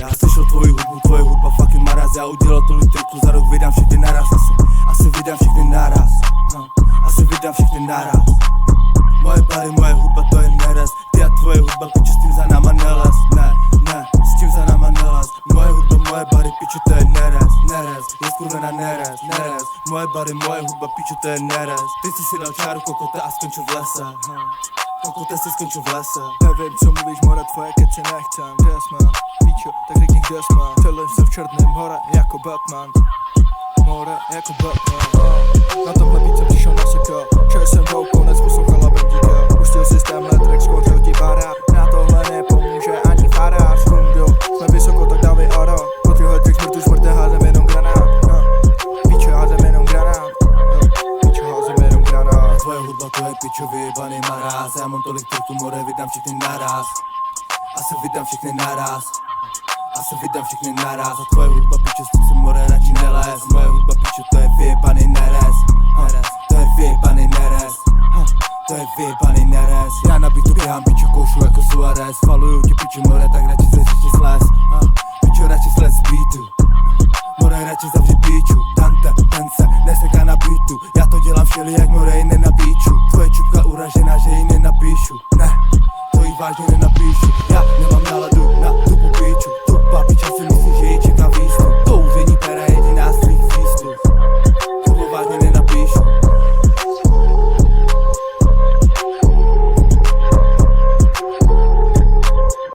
Já slyšel tvoji hudba fucking maraz. Já udělal tolik triků, za rok vydám všechny naraz. Asi vydám všechny naraz. Asi vydám všechny naraz. Moje bary, moje hudba, to je neres. Ty a tvoje hudba, piče, s tím za náma nelez. Ne, s tím za náma nelez. Moje hudba, moje bary, piče, to je neres. Je skurvená neres. Moje bary, moje hudba, piče, to je neres. Ty jsi si dal čáru kokote a skončil v lese. Kokote si skončil v lese. Nevím, co mluvíš, more, tvoje keci nechcem. Kde jsme, píčo, tak řekni, kde jsme. Celým jsem v černém hore, jako Batman. More, jako Batman. Na tomhle beat jsem přišel na seko. Čaj jsem dal konec, poslouchala bendíka. Pustil systém letrek, skořil ti barák. Na tohle nepomůže ani farář. Hundo, jsme vysoko, tak dávej aro. Po tyhle těch smrtů smrte házem jenom granát. Píčo, házem jenom granát. Píčo, házem jenom granát. Tvoje hudba, to je pičo, vyjebaný maráz. Já mám tolik triků, more, vydám všechny naraz. Asi vydám všechny naraz. A tvoje hudba, pičo, s tím se more radši nelez.